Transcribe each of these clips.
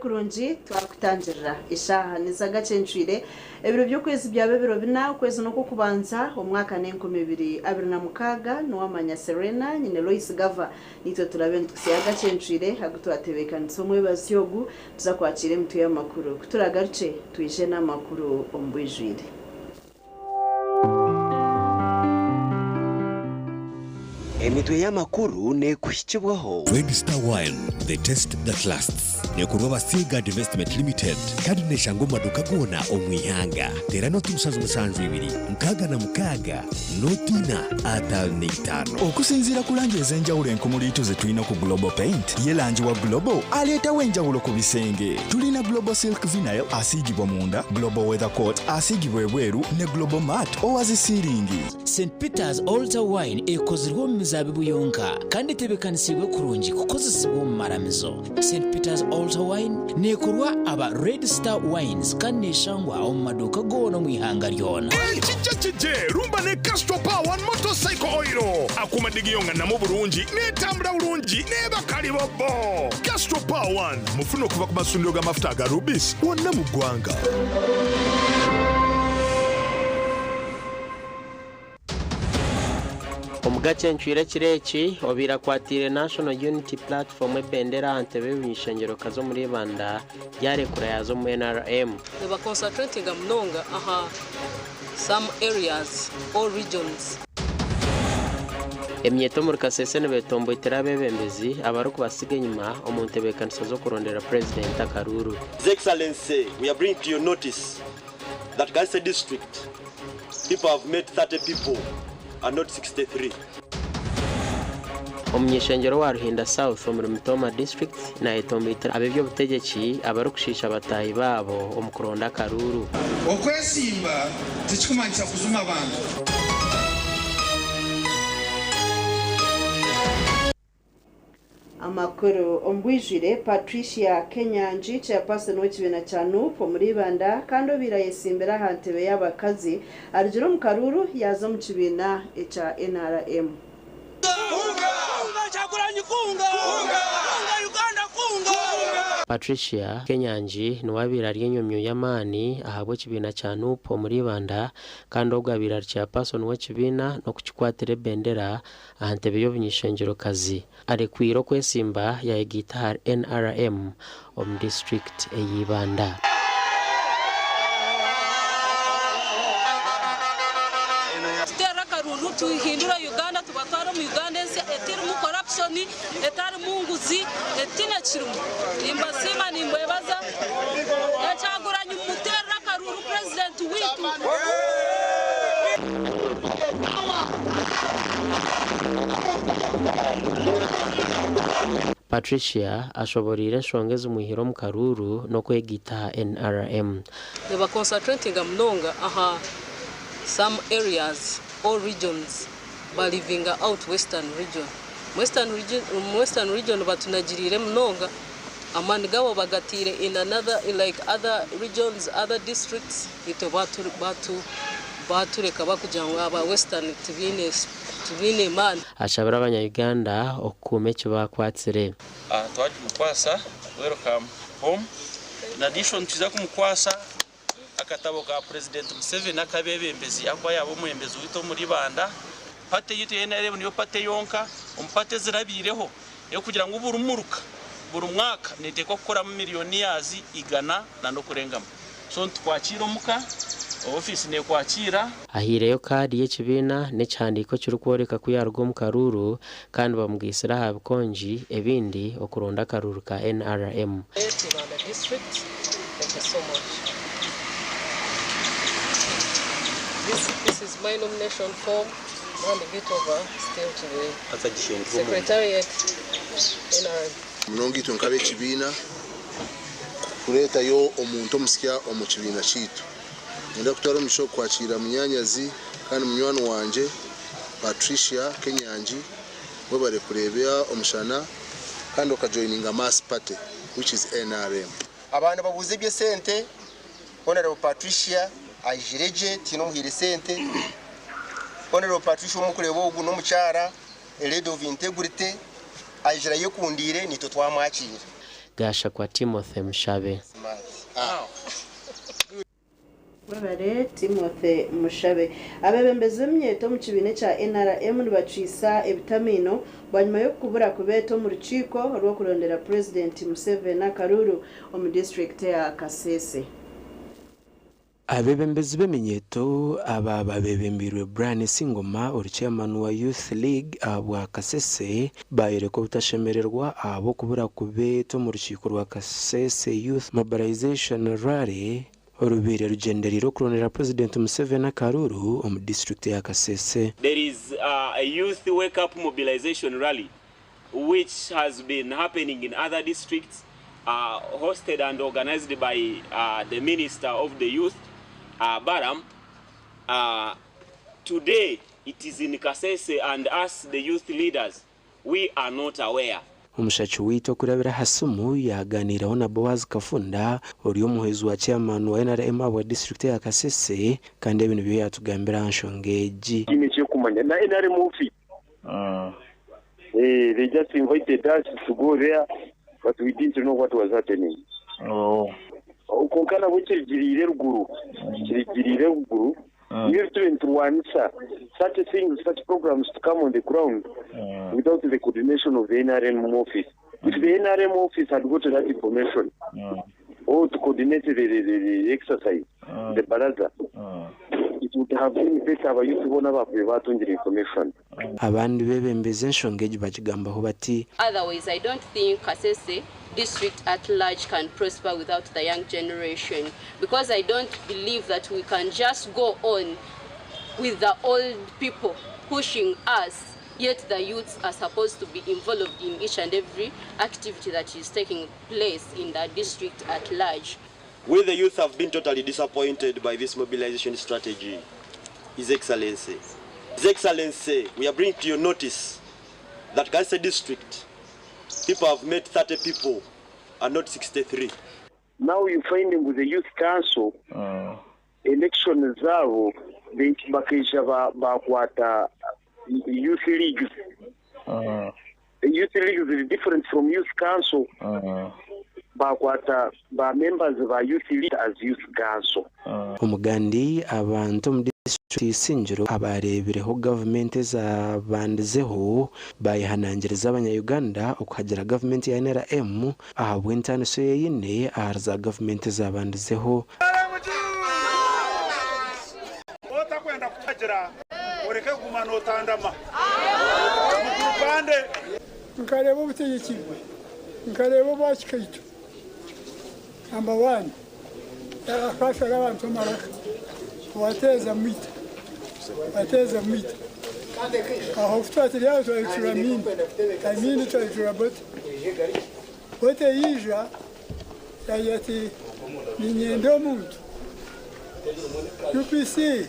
kurungi twakutangirira ishaha niza Agacencwire ebiro by'ukwezi bya 2024 ukwezi no kubanza umwaka n'2026 Nuwamanya Serena Nuwamanya Loyce Gavah nitwe turabentusi Agacencwire hagutwatebekanitse umwe bazyogu tuzakwakira mtu y'amakuru kuturagaruce twije n'amakuru ombwijwire. Emitwe y'amakuru ne kushikibwaho Red Star Wine, the taste that lasts. Nekurwa basiga Investment Limited. Kandi neshango maduka gona omwihanga. Tera noti musanzu musanzu ibiri. Mkaga na mkaga. Notina atal neitano. Okusinzira kulanje ezenjawulo enkumulito ze tulina ku Global Paint. Ye lanji wa Global aleta wenjawulo ku bisenge. Tulina Global Silk Vinyl asigibwa munda, Global Weather Coat asigibwa ebweru ne Global Matte owazisiringi. St. Peter's Altar Wine ekozirwa mizabibu yonka kandi tebekanisiwe kurungi kukozesebwa mu maramizo. St. Peter's Altar Wine nekorwa aba Red Star Wines kandi neshangwa mu maduka gona mu ihanga ryona. Chiche rumba ne Castro Power motorcycle oil akuma digiyonga na mu Burundi ne tambra Burundi ne bakali bobo. Castro Power mufuno kuva ku masundiro ga mafuta ga Rubis wonna mu Gwanga. Agacencwire kireki obira kwatire National Unity Platform ebendera antebe b'inshengero kazo muri banda yarekura yazo mu NRM. They were concentrating mnonga some areas or regions. Emyeto muri kasesene betombo iterabe bembezi abaru kubasiga nyuma omuntebekanisa zo kurondera President Akaruru. His Excellency, we are bringing to your notice that Gaise district people have met 30 people and not 63. Omnyeshengero wa Ruhinda South muri Mutoma district na etomita abebyo butegeki abarukushisha batayi babo omukuronda Akaruru. Okwesimba tichikumanyisa kuzuma abantu. Amakuru ombwijire Patricia Kenyanji chairperson w'ekibina cya NUP muri banda kandi obirayesimbera hantebe y'abakazi arjiro mu Karuru yaza mu kibina echa NRM. Patricia Kenyanji nuwabira ry'enyomyo y'amani ahabwe kibina cya NUP muri banda kandi ogabira chairperson w'ekibina no kukikwatira bendera ahantebe y'obunyishengero kazi ari kwiro kwesimba ya guitar NRM om district eyibanda. Tuhindura Uganda tubatwara mu Uganda etiri mu corruption etari mu nguzi etina kirumu imbasima nimbebaza yachaguranye umutera Karuru president witu. Patricia ashoborire shongeza umuhiro mu Karuru no kwegita NRM. They were concentrating mnonga some areas or regions by living out western region batunagirire mnonga amani gabo bagatire in another like other regions other districts ito batureka bakujanga aba western tubine man ashabara abanya-Uganda okume cyo bakwatsire twaje mukwasa welcome home in addition tuza kumukwasa akatabo ka President Museveni akabebembezi akwa yabo muembezi wito muri banda pate yito NRM niyo pate yonka umpate zirabireho yo kugira ngo burumuruka buri mwaka niteko gukora miliyoni yazi igana na no kurengama so twakira muka office ne kwakira ahireyo kadi y'ekibina ne cyandiko cy'urukworeka kuyarwo mu Karuru kandi bamubwisira habikonji ebindi okuronda Karuru ka NRM. This is my nomination form and the bit over still to the Secretariat NRM. Mnongito nkabe kibina kuleta yo omuntu omusya omu kibina kitu. Nda kutwara misho kwakira munyanyazi kandi munywano wanje Patricia Kenyanji we bare kurebya omushana kandi okajoininga mass party which is NRM. Abantu babuze bye sente Honorable Patricia ajireje tino muhire sente Honorable Patricia umukurebo ugu no mucyara Lady of Integrity ajira yekundire nito twamwakira gasha kwa Timothy Mushabe. Babare Timothy Mushabe abebembeze myeto mu kibine cha NRM nibacisa ebitamino banyuma yo kubura kubeto mu rukiko rwo kurondera President Museveni Karuru mu district ya Kasese. Abebembezi b'eminyeto aba babebembirwe Brian Singoma chairman wa Youth League abwa Kasese bayereko butashemererwa abo kubura kubeto mu rukiko rwa Kasese Youth Mobilization Rally orubere rugenderiro kuronera President Museveni Karuru mu district ya Kasese. There is a youth wake up mobilization rally which has been happening in other districts, hosted and organized by the Minister of the Youth, Baram. Today it is in Kasese, and us the youth leaders, we are not aware. Umushachi wito kurabira hasumu yaganiraho na Boaz Kafunda uriyo muhezi wa chairman wa NRM wa district ya Kasese kandi ibintu byo yatugambira nshongeji kimije kumanya na NRM office. They just invited us to go there, but we didn't know what was happening. Ukokana wikirigirire ruguru you have to answer such things, such programs to come on the ground without the coordination of the NRM office. If the NRM office had got that information or to coordinate the exercise, the baraza, it would have been better for you to go now the information. Abandi bebembeze nshongeji bakigambaho bati otherwise I don't think Kasese district at large can prosper without the young generation, because I don't believe that we can just go on with the old people pushing us, yet the youths are supposed to be involved in each and every activity that is taking place in the district at large. We the youth have been totally disappointed by this mobilization strategy. His Excellency, we are bringing to your notice that Kasese district people have met 30 people and not 63. Now you find them with the youth council, election zao, they bakisha bakwata youth leagues. Youth leagues is different from youth council. Bakwata ba members of our youth league as youth council. Umugandi abantu mu district Sinjiro abarebereho government zabandizeho bayihanangiriza abanya-Uganda ukagera government ya NRM ahabwe internaso yine arza government zabandizeho otakwenda kutagira ureke gumana otandama mukubande nkareba ubutegeki nkareba bakikaito number 1 akashara abantu maraka wateza mwita aho futati leo tulichuramini kamini tulichurabot wote yija yati ninyendo muntu UPC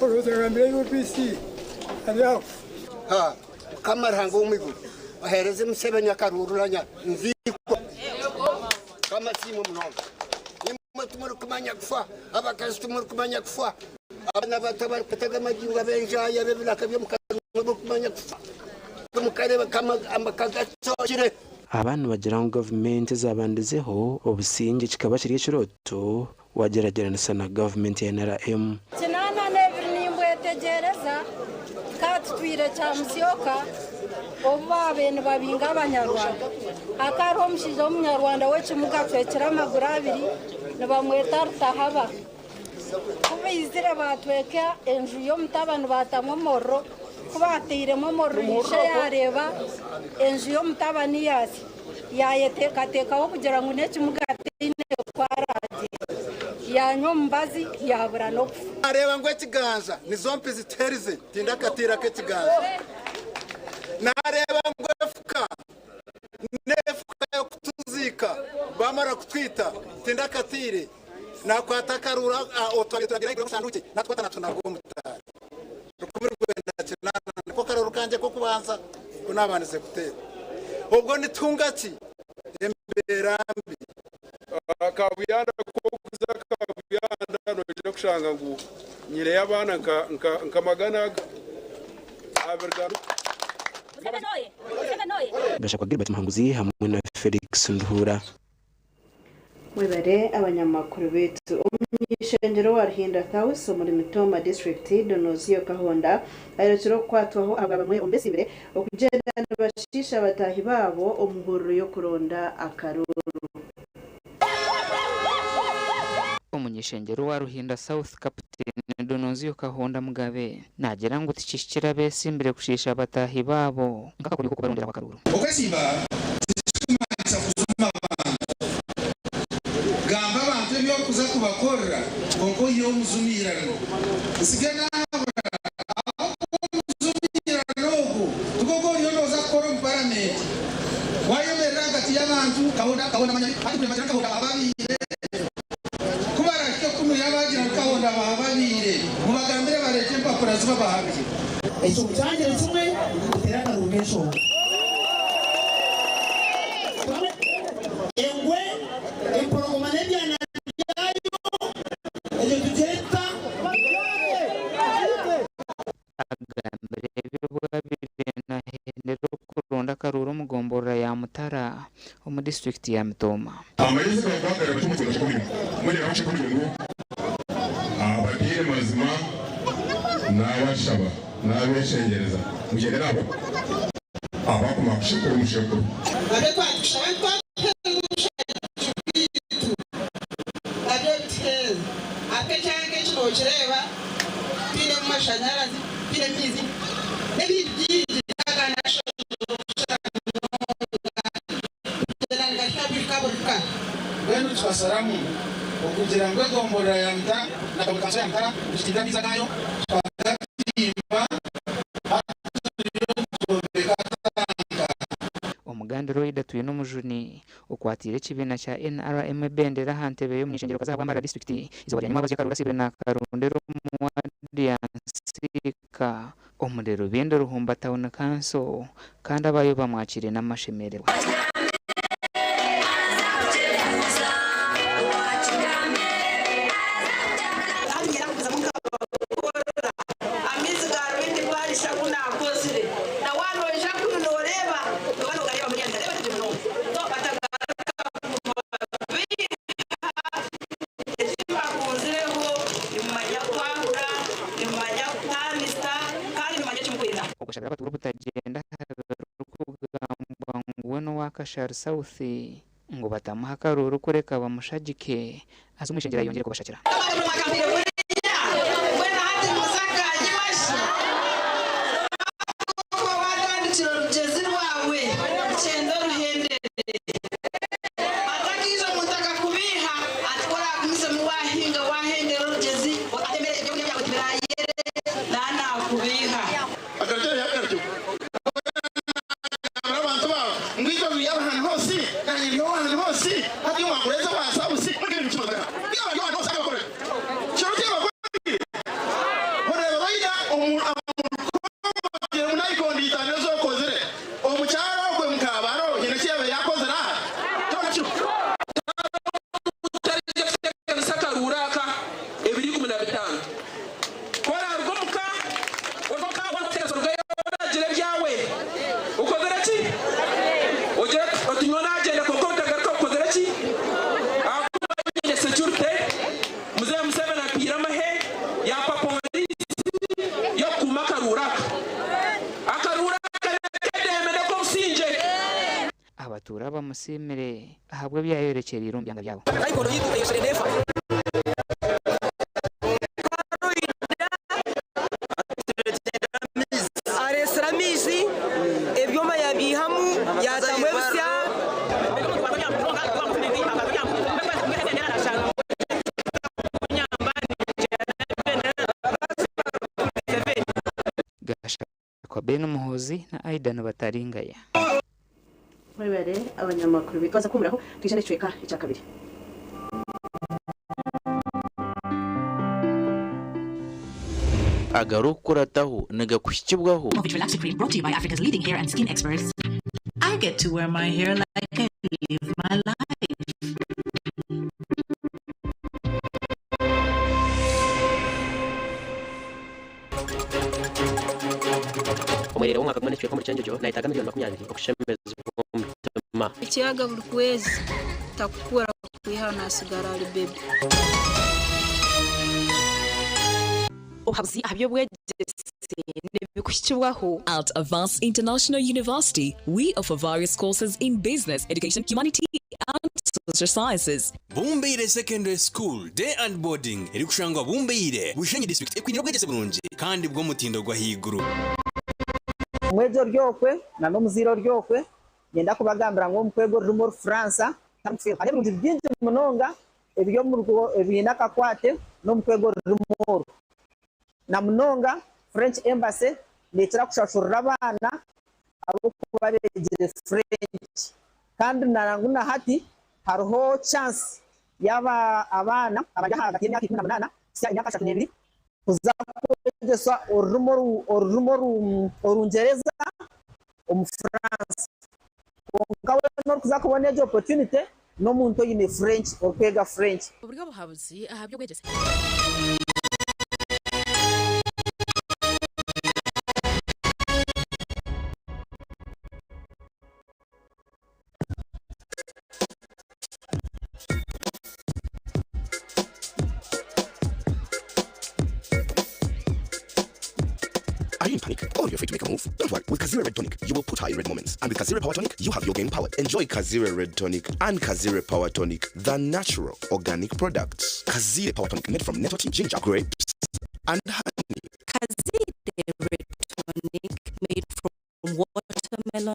porotagambira UPC aliao kamarango umigu ahereze Museveni Karurulanya nziko kama simu mnono tumuri kumanya kufa abakazi tumuri kumanya kufa abana batabari kutaga majinga benjaya bebulaka byo mukazi kumanya kufa mukareba kama amakaga cyokire abantu bagira ngo government zabandizeho obusinge kikaba kiri kiroto wageragerana sana government ya NRM kinana nebirnimbwe tegereza katwire cha musyoka oba bene babinga abanyarwanda akaro mushizo umunyarwanda wekimuga twekira amaguru abiri nibamweta rutahaba kubizire batweke enju yo mutabano batamwe morro kubatiremo morro yishe yareba enju yo mutabani yasi yayetekatekaho kugira ngo nekimugatine kwaraje yanyo mbazi yabura no areba ngo ekiganza nizompi ziterize tindakatira ke kiganza nareba ngo efuka nefuka yo kutuzika bamara kutwita tindakatire nakwatakarura otwagira gusanduke natwatana tunagomutara rukumirwenda kinana ko karuru kanje ko kubanza kunabanize gutera ubwo nitungaki emberambi akabuyanda ko kuzakabuyanda no kushanga ngo nyire y'abana nkamaganaga abergano Gashakwa Gilbert Muhanguzi hamwe na Felix Felix Nduhura. Mwebare abanyamakuru betu umunyeshengero wa Ruhinda House muri Mitoma district Donozio Kahonda aherutse kwatwaho abamwe ombese imbere okugenda bashisha batahi babo omuhoro yo kuronda akaruru. Umunyeshengero wa Ruhinda South Captain Donozio Kahonda Mugabe nagera ngo tikishikira bese imbere kushisha batahi babo ngakakuri ko barondera bakaruru. Okwesimba zikumanisa kuzuma gamba abantu byo kuza kubakora konko yo muzumirano sigana muzumirano tuko yo noza kora mu parliament wayo meranga tiyabantu Kahonda manyari ati manyari Kahonda ababire kubara cyo kunu yabagira Kahonda bababire mubagambire bareke mpapura ziba bahabye ezo cyangere kimwe terana rugesho engwe emporogomane byana byayo ejo tugenda agambere byo bwabirena hendero kuronda karuru mugombora ya Mutara mu district ya Mitoma. Amayezi bakagara batumutse kuri muri aho kuri ngo abakire mazima n'abashaba n'abeshengereza mugende nabo abakuma kushikuru mushekuru abe kwatushaka apechake chinochireva pine mumashanyarazi pine mizi nebibyi kana wenu twasaramu okugira ngo gombora ya Mutara na kabukanso ya Mutara kushikira biza nayo twagatimba umugandiro idatuye n'umujuni ukwatire kibina cha NRM bendera hantebe yo mwishengero kazabamba district izo bajyanye mabaje karura sibe na karundero mu Diansika umurero bende ruhumba town council kandi abayo bamwakire n'amashemererwa. Ukashaka baturu butagenda kugamba ngo no wakashara South ngo batamuha karuru kureka bamushagike azumwishengera yongere kubashakira. Abatura bamusimire ahabwe byayerekera irumbya byabo. Aresramizi ebyoma yabihamu yatamwe busya gasha kwa Beno Muhozi na Aidan Bataringaya. Mwebare abanyamakuru bitwaza kumuraho twishane cweka icya kabiri. Agaru kurataho nagakushikibwaho. Movit Relaxing Cream brought to you by Africa's leading hair and skin experts. I get to wear my hair like I live my life. Umuriro w'umwaka kumwe n'icyo muri cyanjyo nahitaga miliyoni 20 okushemeza mama ikiyaga buri kwezi takukura kwihana sigara ari bebe uhabuzi abyo bwegese nebikushibwaho. At Avance International University, we offer various courses in business, education, humanity, and social sciences. Bumbeire Secondary School Day and Boarding eri kushangwa Bumbeire Bushenyi District ekwinira bwegese bulungi kandi bwo mutindo gwa higuru. Mwejo ryokwe na no muziro ryokwe ngenda kubagambira ngo mukwego rumor France tamfira ari bintu byinshi munonga ebyo mu rugo ebina kakwate no mukwego rumor na munonga French Embassy netera kushashurira abana abo kubaregere French kandi naranguna hati hariho chance yaba abana abaja hagati y'imyaka 18 sia imyaka 12 kuza kugeza orungereza France ngawe no kuza kubona ejo opportunity no muntu yine French okwega French uburyo buhabuzi ahabyo bwegese. Are you in panic or you're afraid to make a move? Don't worry. With Kazira Red Tonic, you will put out your red moments. And with Kazira Power Tonic, you have your game powered. Enjoy Kazira Red Tonic and Kazira Power Tonic, the natural organic products. Kazira Power Tonic made from netoti, ginger, grapes, and honey. Kazira Red Tonic made from watermelon,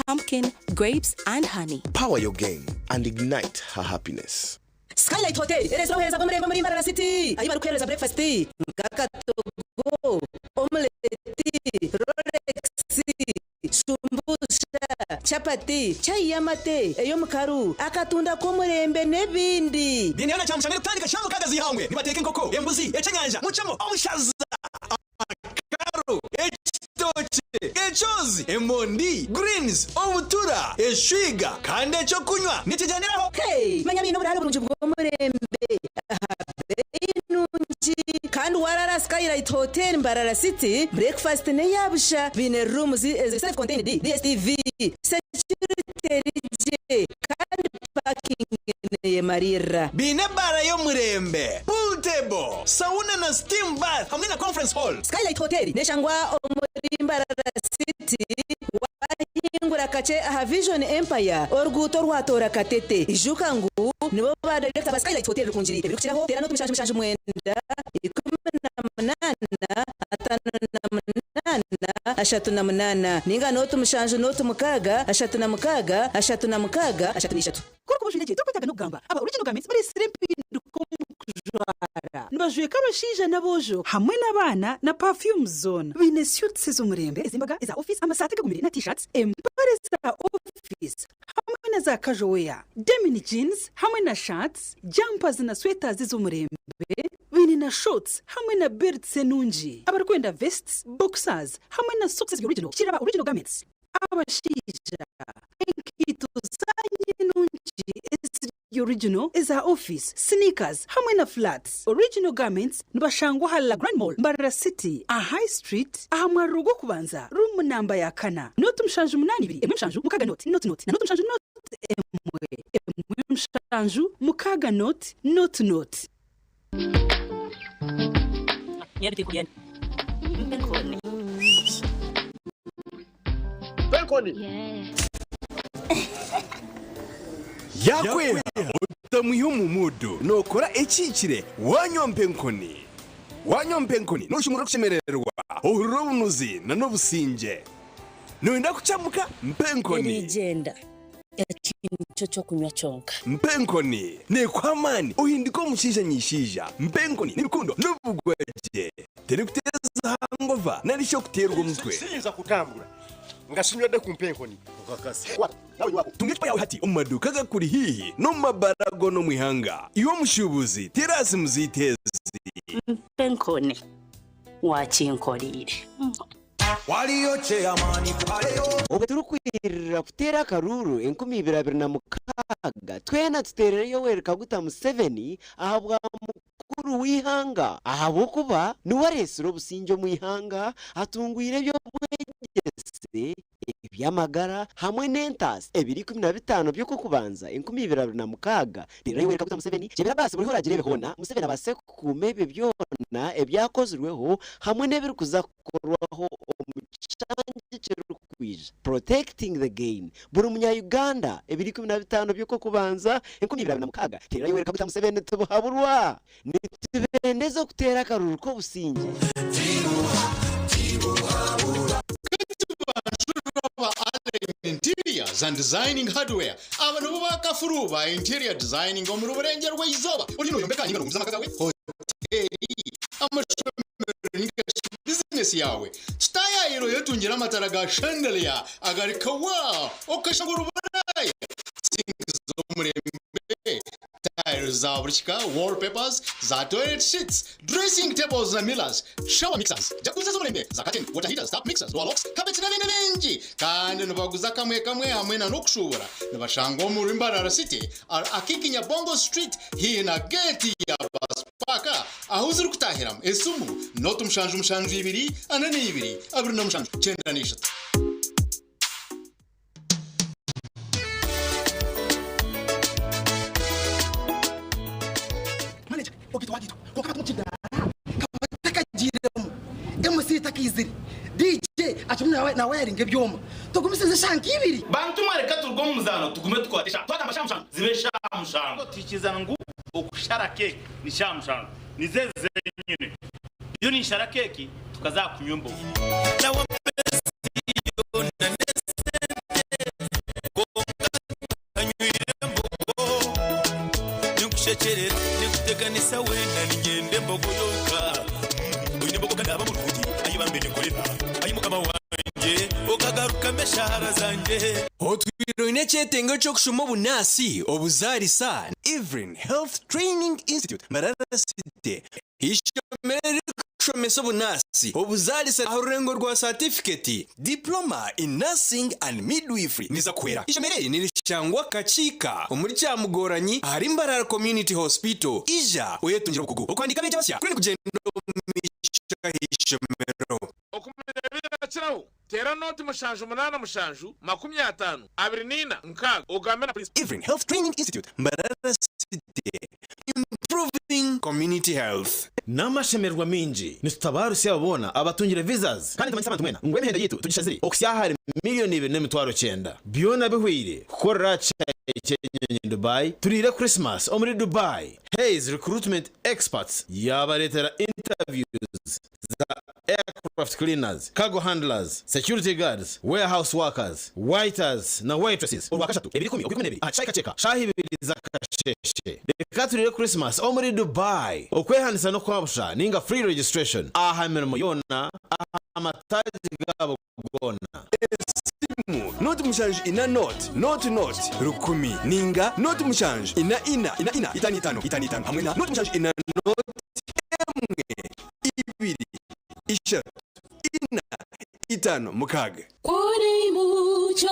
pumpkin, grapes, and honey. Power your game and ignite her happiness. Skylight Hotel, restaurant heza kwa mrembo Mbarara City. Ayiba rukereza breakfast. Kakatogo, omelette, Rolex, sumbusha, chapati, chai yamate, eyo mukaru, akatunda ko murembe nebindi. Bini yana chamushangire kutandika shango kagazi hamwe. Nibateke nkoko, embuzi, echenyanja, muchamo, obushaza. Karo, echitoche, echozi, emondi, greens, obutura, eshwiga, kande echo kunywa. Nitijaniraho. Hey, manya bino buralo burungi bwo murembe. Inungi kandi warara Skylight Hotel Mbarara City breakfast ne yabusha bine rooms self contained DSTV security rije kandi parking ne marira bine bara yo murembe pool table sauna na steam bath hamwe na conference hall. Skylight Hotel neshangwa omuri Mbarara City wahingura kache aha Vision Empire orguto rwatora katete ijukangu nibo ba director ba Skylight Hotel kunjiri ebirukiraho tera no tumishanje mwenda 18 ninga notu mushanju notu mukaga 36 kuri kubushinje tukutaga nugamba aba original garments bari simpindu kumujwara nibajwe kabashija nabojo hamwe nabana na perfume zone bine suits z'umurembe izimbaga iza office amasate gumiri na t-shirts empare za office hamwe na za casual wear denim jeans hamwe na shirts jumpers na sweaters z'umurembe bine na shorts hamwe na belts enunji abarkwenda vests boxers hamwe na socks original kiraba original garments abashija inkito zanye nunji original is our office sneakers hamwe na flats original garments nibashangwa hala Grand Mall Mbarara City a High Street ahamwa rugo kubanza room namba ya kana notu mshanju 82 emwe mshanju mukaga note na notu mshanju note emwe mshanju mukaga note Nyeri kuyenda Penkoni yakwe utamuyo mumudu nokora ekikire wanyompenkoni noshimura kushemererwa urubunuzi na nobusinge noenda kuchamuka mpenkoni igenda yakincho cyo kunywa chonka mpenkoni ne kwamani uhindiko mushija nyishija mpenkoni nibikundo nubugweje teri kuteza hangova narisho kuterwa umutwe sinza kutambura ngashimye de kumpenkoni ukakasi tungitwa yawe hati umaduka gakuri hihi no mabarago no mwihanga iwo mushubuzi terasi muzitezi mpenkoni wakinkorire waliyo chairman kwaleyo obuturukwirira kutera karuru 2026 twena tutereyo wereka guta mu 7 ahabwa mukuru wihanga ahabokuba nuwaresiro businjo mwihanga atungwire byo bwegese ebyamagara hamwe n'entasi 2015 by'uko kubanza 2026 rero Yoweri Kaguta Museveni jebera basi muri horagire behona Museveni abase kumebe byona ebyakozweho hamwe n'ebiri kuzakorwaho omuchangi cy'ukwija protecting the gain buri munya Uganda 2015 by'uko kubanza 2026 rero Yoweri Kaguta Museveni tubuhaburwa nitubendeza kutera akaruru ko businge Interiors and designing hardware abantu bakafuruba interior designing mu ruburenge rw'izoba uri no yombeka ninga rumza makaga we hoteli amashomero business yawe staya yero yotungira amatara ga chandelier agarika wa okashangura uburaya zo murembe tiles za burika wallpapers za toilet sheets dressing tables na mirrors shower mixers jacuzzi zo murembe za curtain water heaters tap mixers door locks carpets na bintu kandi nubaguza kamwe hamwe na nokushobora nabashango mu Rimbarara City akikinya Bongo Street hina gate ya Baspaka aho ziri kutahira esumu notu mushanju 2 anani 2 abiri na mushanju 9 Okitwagito kokaba tumchida kabatakajiremo MC takiziri DJ achumuna na wiring ebyoma tugumisize shanki ibiri bantu mareka turgo muzano tugume twatisha twaka mashamshan zibe shamshan tikizana ngu okushara cake ni shamshan nizeze nyine iyo ni shara cake tukazakunyombo na Shecherera nikuteganisa wenda ningende mbogoyoka oyine mbogoka ndaba mu rugi ayibambene korera ayimukama wanje okagaruka meshara zanje Otwiro inecyetengo cyo kushuma bunasi obuzarisa Evelyn Health Training Institute Mararasite ishomere kushomesa bunasi obuzarisa arurengo rwa certificate diploma in nursing and midwifery niza kwera ishomere nirishangwa kachika umuri cyamugoranyi hari Mbarara Community Hospital ija oyetungira kugu okwandika beje basya kuri kugenda ishomero okumenya kiraho tera noti mushanju 8 mushanju 50 abiri nkaga ogambe na please Evelyn Health Training Institute Mararasite improving community health namashemerwa minji nitutabaru se abona abatungira visas kandi tamanyisa abantu mwena ngwe mihenda yitu tugishaziri okushyahari miliyoni 2.9 byona bihwire kukora cyenye Dubai turire Christmas omuri Dubai Hayes recruitment experts yabaretera interviews za aircraft cleaners, cargo handlers, security guards, warehouse workers, waiters na waitresses. Urwakashatu ebirikumi okwikumene achayika cheka shahibiriza kasheshe. Dekaturire Christmas omuri Dubai okwehanisa no kwabusha ninga free registration ahamirimo yona amataji gabo gona. Noti mushanju ina not rukumi ninga noti mushanju ina itani hamwe na noti mushanju ina not emwe ibiri ishatu ina itano mukaga kuri mucho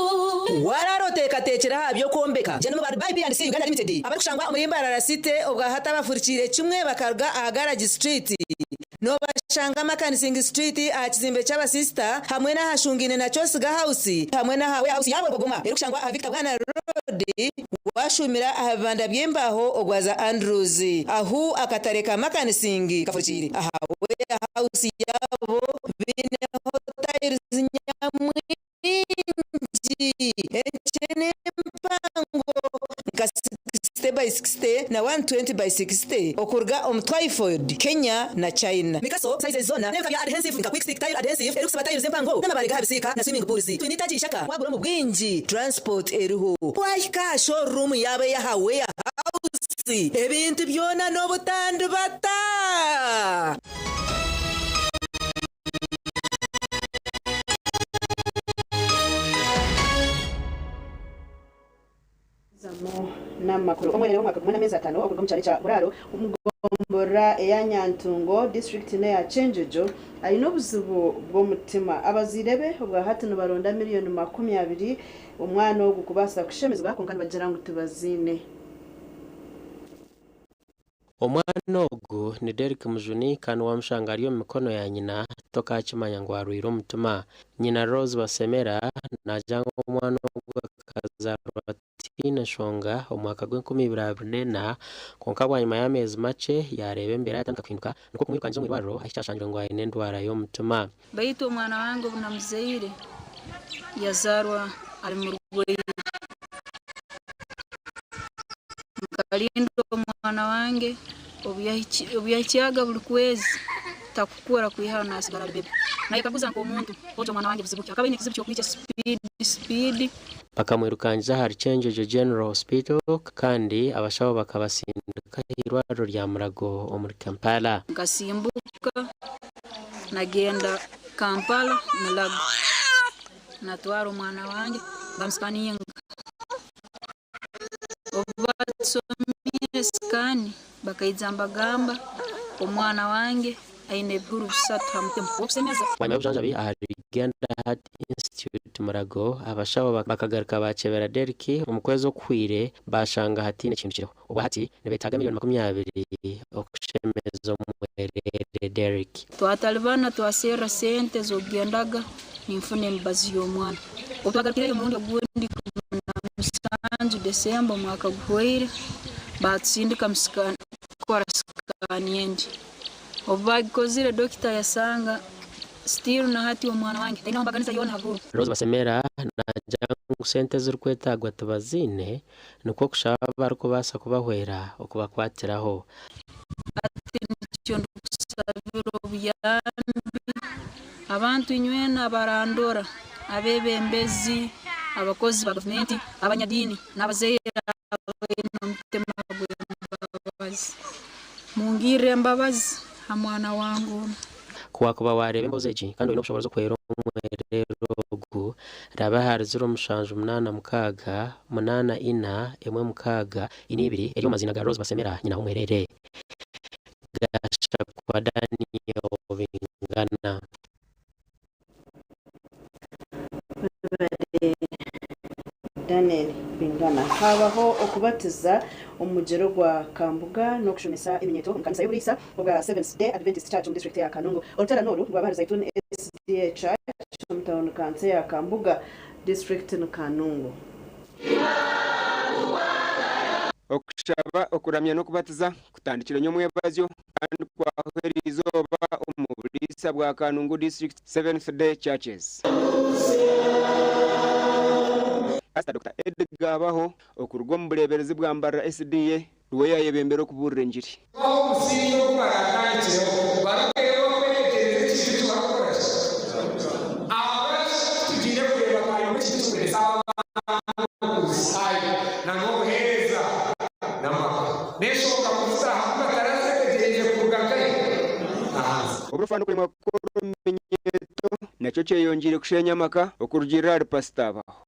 wararoteka tekera habyo kombeka je no bari BNC Uganda Limited abakushangwa muri Mbarara City obwa hata bafurikire kimwe bakarga Garage Street no bashanga Makanising Street akizimbe cyaba sister hamwe na hashungine na Chosiga House hamwe na hawe house yabo Bogoma erukushangwa Victor Bwana Road washumira abanda byembaho ogwaza Andrews ahu akatareka Makanising kafurikire ahawe house yabo bine hotel nyamwinji echene mpango nka 60x60 na 120x60 okurga Twyford Kenya na China mikaso size zona neka ya adhesive nka quick stick tile adhesive erukusaba tile zempango n'amabariga habisika na swimming pools twinitaji shaka wagura mu bwinji transport eruho wahika showroom yabe ya hawe ya house ebintu byona no butandu bata namakuru omwene omwaka kumana meza 5 okuruka mucyari cya buraro umugombora ya Nyantungo district ne ya Chenjejo ari no buzubu bwo mutima abazirebe ubwa hatino baronda miliyoni 20 umwana wo gukubasa kushemezwa konkani bagira ngo tubazine omwana ogu ni Derek Mujuni kandi wamushanga ariyo mikono ya nyina toka kimanya ngo arwira omutuma nyina Rose Basemera najanga omwana ogu akazarwa Tina Shonga omwaka gw'2024 konka bwanyuma y'amezi make yareba imbere yatandika kwinuka nuko kumwirukanza mu irwariro ahicyashangira ngo ayine ndwara y'omutuma baito omwana wange bunamuzaire yazarwa ari mu rugwiro kalindo omwana wange obuyahikiyaga buli kwezi takukura kwihana asigara bebe naye kakuza ngo omuntu ojo mwana wange buzibuki akaba inikizibu cyo kwica speed bakamwirukanza hari Change General Hospital kandi abashabo bakabasindika irwariro rya Murago omuri Kampala ngasimbuka nagenda Kampala Mulago natwara omwana wange bamuskaninga obatsomye skani bakaizamba gamba omwana wange aine bihuru bisatu hamutemu okusemeza wanyuma y'ubujanjabi ahari Genda Heart Institute Murago abashabo bakagaruka bakebera Derek umukwezi okwire bashanga hati n'ikintu kiriho ubu hati nibetaga $20,000 okushemeza omwerere Derek twatalibana twasera sente zogendaga nimfune mbazi y'omwana otwagarukire mu gundi musanju December mwaka guhwire batsindika msikana kora skani yendi obagikozire dokita yasanga still na hati omwana wange ino mbaganiza yona habu Rose Basemera najanga sente z'urukwetagwa tubazine nuko kushaba bariko basa kubahwera okubakwatiraho ati nicyo ndusabiro buyambi abantu inywena barandora abebembezi abakozi ba government abanyadini n'abazera n'omutema bw'embabazi mungire mbabazi hamwana wangu kuba warebe mbozeji kandi ino bushobozo kwera umwerero gu raba hari 0 8 ina emwe mukaga inibiri eri mazina ga Rose Basemera nyina umwerere gasha kwa Daniel Bingana Daniel Bingana habaho okubatiza omujero gwa Kambuga no kushomesa ebinyeto mukanisa y'Urisa obwa Seventh Day Adventist Church mu district ya Kanungu olutara nolu rwa bahari Zaitun SDA Church mu town kanse ya Kambuga district no Kanungu okushaba okuramya no kubatiza kutandikira nyo mwebazyo kandi kwaherizoba omubulisa bwa Kanungu district Seventh Day Churches Pastor Dr. Edgar Baho okurugwa mu buleberezi bwa Mbara SDA ruwe yayebembera okuburira enjiri omusingo kubarakanje barakero kwegereza ikintu bakora abashi tugire kureba kayo ikintu kureza abayi na ngohereza namaka neshoka kusaha kubatarase kugakaye obrofano kuri makoro menyeto nacyo cyeyongire kushenya maka okurugira ari Pastor Baho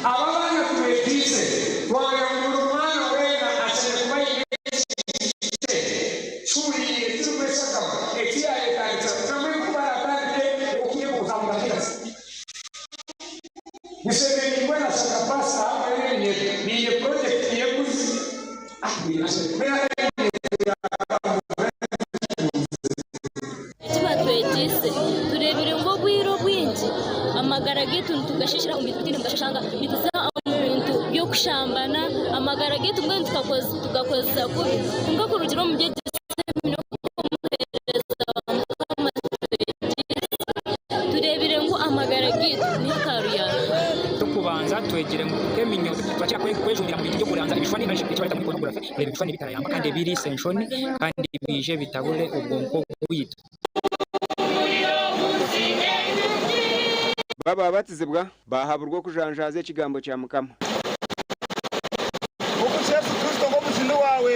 abana tumekize twayangura umwana wena ashekuba yese churi tumesa kama etia etaita kama kubara kandi okuye kuzamba kirasi niseme ngwana sakapasa ni project yekuzi turebere ngo bwiro bwinji amagara gitu tugashishira umitutini mugashanga bituza umuntu byo kushambana amagara gitu ngo tugakoza kubi tunga kurugiro mu gihe turebere ngo amagara gitu ni karuya tukubanza twegere ngo keminyo twakira kwejurira mu byo kuranza ibishwani kandi cyo bita muri pornography reba ibishwani bitarayamba kandi biri senshoni kandi bije bitabure ubwonko bwita baba batizibwa bahaburwa kujanjaza ikigambo cya Mukama uko Yesu Kristo ngo muzino wawe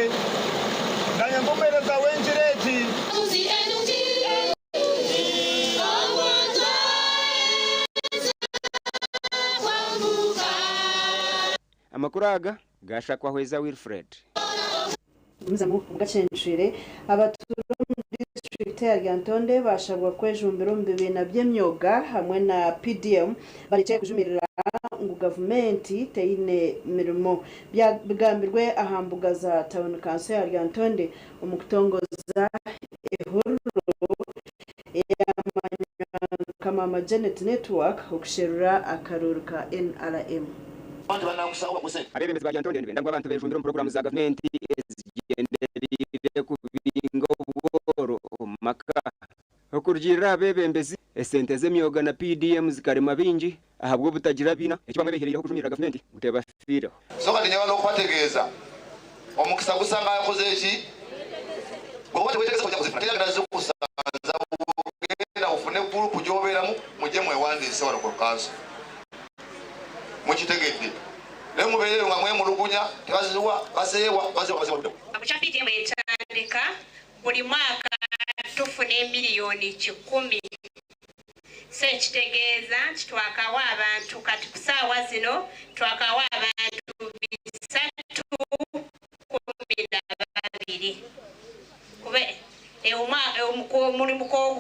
ndanya ngomereza wenjireti amakuraga gashakwa hweza Wilfred muzamu Agacencwire abatura district ya Ryantonde bashabwa kwejumbira mu bibina by'emyoga hamwe na PDM baricaye kujumirira ngo gavumenti teine mirimo bigambirwe ahambuga za town council ya Ryantonde umukutongoza ehururo Kamama Janet Network ukusherura akaruruka NRM. Abebembezi ba Ryantonde ndangwa abantu bejumbira mu program za government ezigenderire ku bingo bworo maka okurjira abebembezi esente z'emyoga na PDM zikarema bingi ahabwo butagira bina icyo bamwe behereyeho kujumira government guteba fira soka ndinyaba no kwategeza omukisa gusanga yakoze iki bwo wetegeza kujya kuzifuna ndazo kusanza ugenda ufune kuru kujoberamo mujye mwewandise warakokaza mukitegedde leo mubere ngamwe mu rugunya tibazwa basewa abuchapiti mwetandika buli mwaka tufune miliyoni 10 sekitegeeza kitwakawa abantu kati kusaawa zino twakawa abantu 312 kube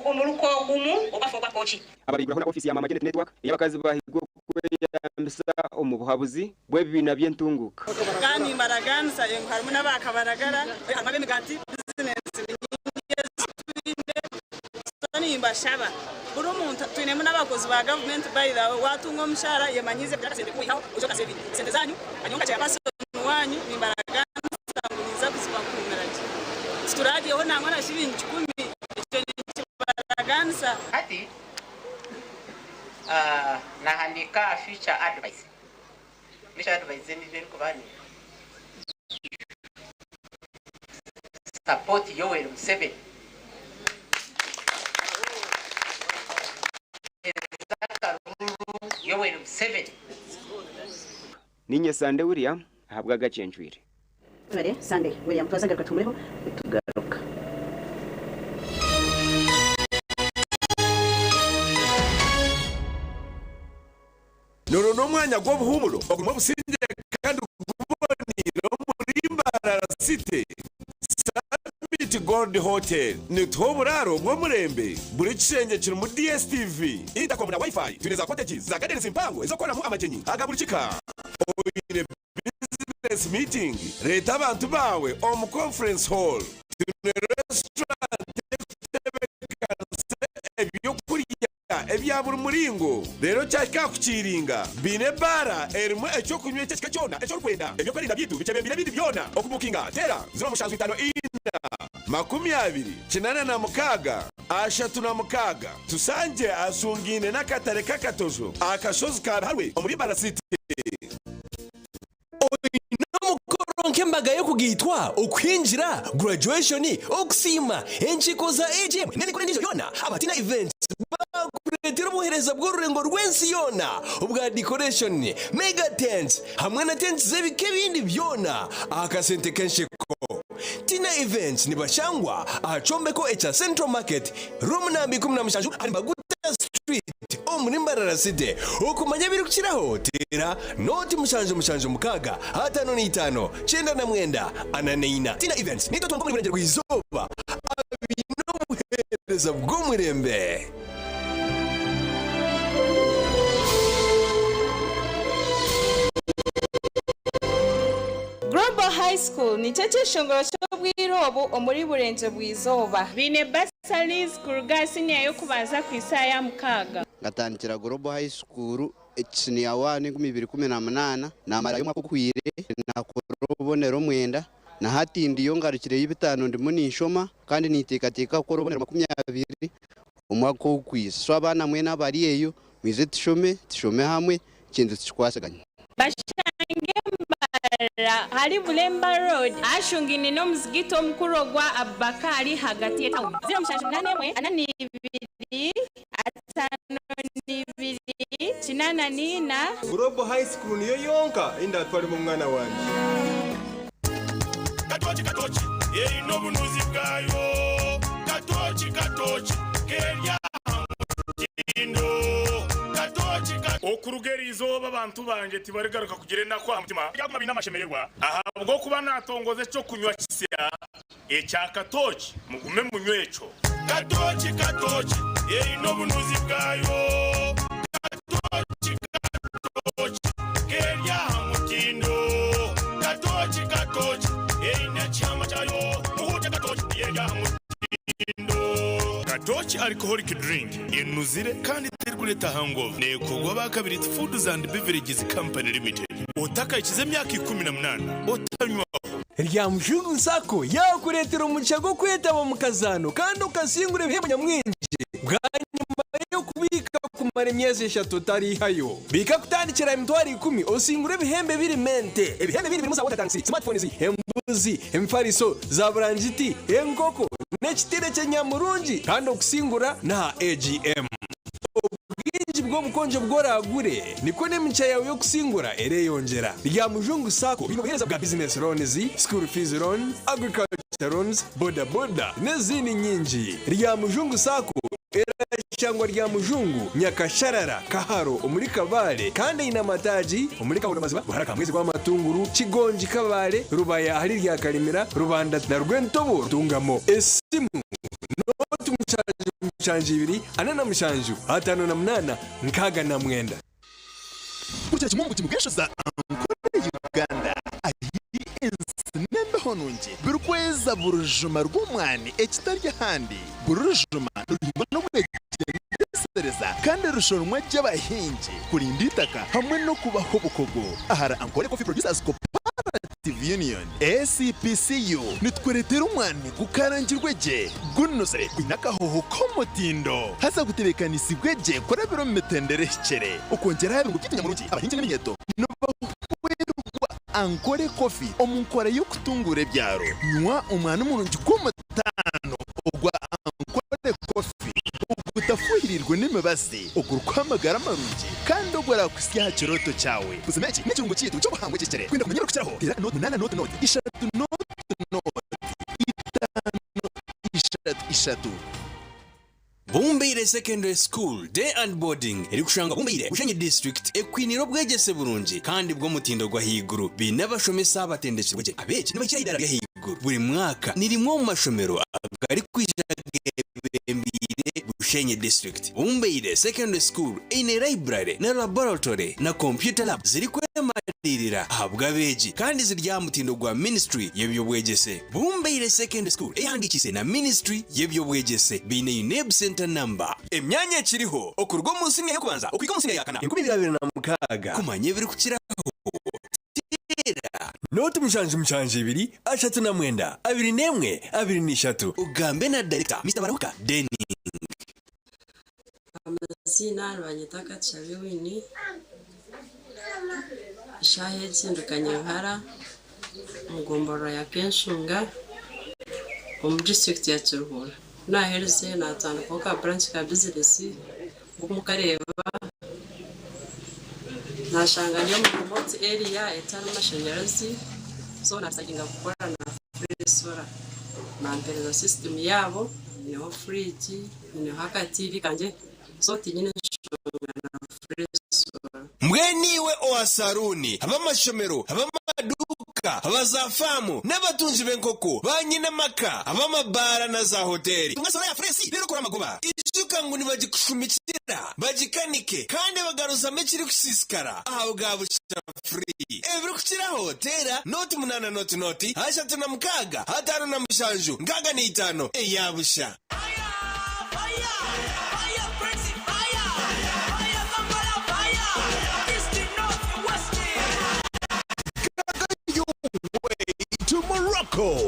omuluko ogumu obafogwa koki abarigura na ofisi ya Mama Janet Network y'abakazi bahigwa kweyambisa omubuhabuzi bw'ebibina by'entunguka kandi mbaraganza harimo n'abakabaragara hamwe imiganti business Soni mbashaba buri umuntu twinemo n'abakozi ba government by the way watunga umushara yemanyize byakasende kuyihaho ujo kasebe sente zanyu anyonga cya paso wanyu nimbaraganza nguliza kuziba kumeraje turadi ho nangwa na shibingi 10 icyo ni baraganza ati nahandika future advice misha advice ni vile kubani support Yoweri Museveni Yoweri Museveni ninye Sande William ahabwa Agacencwire Vale Sande William twazagaruka tumureho tugaruka Noro no mwanya gwo buhumulo baguma businge kandi uboniro muri Mbarara City Summit Gold Hotel ni toburaro bwo murembe buri kishenge kiri mu DSTV idakomera wifi tuneza cottages za garden simpango izokora mu amajenyi agaburikika oyine business meeting reta abantu bawe om conference hall tune restaurant ebyo kurya ebyabura muringo rero cyaka kukiringa bine bara erimo ecyo kunywe cyaka cyona ecyo kwenda ebyo kwenda bitu bicebembira bindi byona okubukinga tera 0 20 kinana na mukaga ashatu na mukaga tusanje asungine nakatare kakatozo akashozi kararwe muri Barasiti Mukoronke mbaga yo kugitwa ukwinjira graduation okusima enchiko za AGM nene kuri ndizo yona abatina events bakuretera ubuhereza bw'ururengo rwensi yona ubwa decoration mega tents hamwe na tents zebike bindi byona akasente kensheko Tina events ni bashangwa achombeko echa Central Market room nambi 17 ari Baguta Street muri Mbarara City ukumanya biri kukiraho tera noti mushanje mukaga hatano ni 5 chenda na mwenda ananeina Tina events nito twango muri rwizoba abino buhereza bw'umurembe Global High School ni cyo cyishongoro cyo bwirobo omuri burenze bwizoba bine bursaries ku rugasinya yo kubanza ku isaha ya mukaga ngatandikira Global High School ekini ya 1 namara y'umwaka kukwire nakorobonero mwenda na hatindi yo ngarukire y'ibitano ndimo ninshoma kandi nitekateka ko robonero 20 umwaka kukwisa so abana mwe nabariyeyo mize tishome hamwe kintu kikwasaganya hari Bulemba Road ashungine no muzigito mukuru gwa Abakari hagati ya town 0 Global High School niyo yonka inda twari mu mwana wanje katochi no bunuzi bwayo katochi kenya indo okurugeri izoba abantu banje tibarigaruka kugire nakwa mutima yakuma binamashemererwa ahabwo kuba natongoze cyo kunywa kisya echa katochi mugume munywecho katochi no bunuzi bwayo katochi alcoholic drink enuzire kandi terguleta hangover nekogwa bakabiri Foods and Beverages Company Limited otaka ikize myaka 18 otanywa rya mujungu nsako yakuretera umucago kwetaba mu kazano kandi ukasingura ibihembo nyamwinji bwanyuma yo kubika kumara imyezi 3 tarihayo bika kutandikira imitwari 10 osingura ibihembe biri mente ibihembe biri muza wata taxi smartphones embuzi emfariso za branjiti enkoko n'ekitire cy'Nyamurungi kandi okusingura na AGM ubwinji bwo bukonje bworagure niko n'imica yawe yo kusingura ereyongera rya mujungu sako binohereza bwa business loans school fees loan agriculture loans boda n'izindi nyinji rya mujungu sako cyangwa rya mujungu nyakasharara kaharo umuri kabare kandi ina mataji umuri kabura maziba baraka mwezi kwa matunguru kigonji kabare rubaya hari rya karimira rubanda na rwentobo tungamo esimu no tumucanje ibiri anana mushanju 58 nkaga na mwenda kucha chimombo chimugeshoza ankore Uganda nembe honunje birukweza burujuma rw'umwani ekitarya handi burujuma rurimo no kwegereza kandi rushonwa cy'abahingi kurinda itaka hamwe no kubaho bukogo ahara Ankore Coffee Producers Cooperative Union ACPCU nitweretera umwani gukarangirwe je gunosere kwinakahoho komutindo hasa gutebekana isigweje kora birometendere kere ukongera ibintu by'Inyamurungi abahingi n'imyeto Ankore Coffee omunkora yo kutungura byaro nywa umwana umurungi komutano ogwa Ankore Coffee ugutafuhirirwe n'imibase ogurukwamagara marungi kandi ogora kusya kiroto cyawe kusemeki n'ikirungo cyitu cyo buhangwe kikere kwinda kumenyera kukiraho ira note 8 note ishatu ishatu Bumbire Secondary School Day and Boarding iri kushanga Bumbire Bushenyi District ekwiniro bwegese burungi kandi bwo mutindo gwa higuru binabashomesa abatendekirwe je abeje n'abakira idara ya higuru buri mwaka nirimwo mu mashomero agari kwijagembire Bushenyi District Bumbire Secondary School ine library na laboratory na computer lab ziri kwemalirira ahabwa beji kandi zirya mutindo gwa ministry yebyo bwegese Bumbire Secondary School eyandikise na ministry yebyo bwegese bine UNEB center number emyanya kiriho okurwa munsi yo kubanza ukwiga munsi yakana 2026 kumanye biri kukiraho tera note mushanje ibiri ashatu na mwenda 21 23 ugambe na director Mr Baruka Denning amazina banyitaka Chabewini shahe tsindukanye mpara mugomboro ya Kenshunga mu district ya Kiruhura nahereze natandika branch ka business ngumukareba nashanganya mu remote area etana mashanyarazi so nasaginga gukora na free solar na mpereza system yabo niho fridge niho haka TV kanje so tinyine na free solar mweniwe oasaruni abamashomero abamaduka abazafamu n'abatunzi b'enkoko banyine maka abamabara na za hoteli ngasora ya fresi rero kora magoba izuka ngo nibagikushumikira bagikanike kandi bagaruza mekiri kusisikara aho gabo free ebiri kukira hotela noti 8 noti ashatu na mukaga 5 na mushanju ngaga ni 5 eyabusha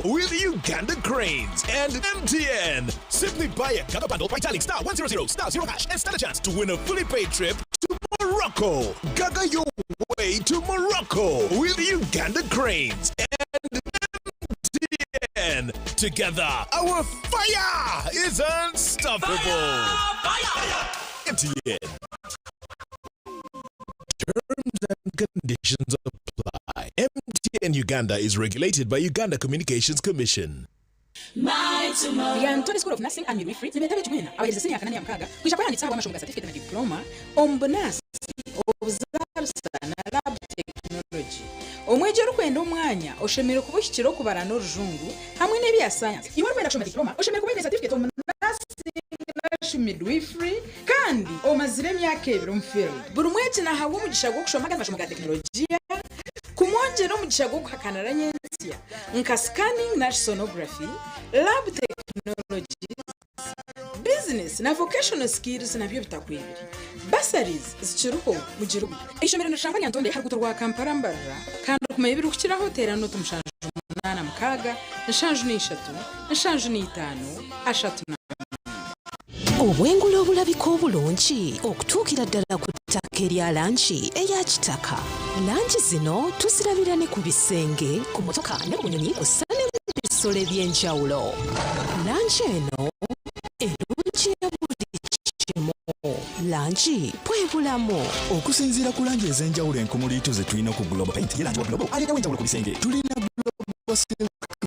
with Uganda Cranes and MTN. Simply buy a Gaga bundle by dialing star 100 star 0 hash and stand a chance to win a fully paid trip to Morocco. Gaga your way to Morocco with Uganda Cranes and MTN. Together, our fire is unstoppable. MTN. Terms and conditions apply. MTN Uganda is regulated by Uganda Communications Commission. Yantoni School of Nursing and Midwifery zimetaja jumena awezeseni ya kanani ya mkaga kisha kwa nitsawa mashonga certificate na diploma ombonasi obuzarsa na lab technology omwejero kwenda umwanya oshemero kubushikiro kubara no rujungu hamwe nebi ya science imwe kwenda kushoma diploma oshemero kubona certificate of nursing midwifery kandi omazire myaka ebiro mfield buri mwezi na hawo mugisha gwo kushoma kandi mashonga technology kumwonjera umugisha gwo kuhakanara nyensia nka scanning na sonography lab technology business na vocational skills nabyo bitakwibiri basaries zikiruho mu gihugu ishomero ndashamba nyantonde hari gutorwa Kampala mbarra kandi kumeye biri kukiraho terano tumushanje 8 mukaga nashanje ni 3 nashanje ni 5 ashatu obwengula obulabiko obulungi okutuukira ddala ku ttaka erya lanchi eya kitaka lanchi zino tuzirabira ne ku bisenge ku motoka ne mu nyonyi kussa ne mu bisolo eby'enjawulo lanchi eno erungi ya buli kimu lanchi bwebulamu okusinziira ku lanchi ez'enjawulo enkumuliitu ze tulina ku global paint ye lanchi wa global alinawo enjawulo ku bisenge tulina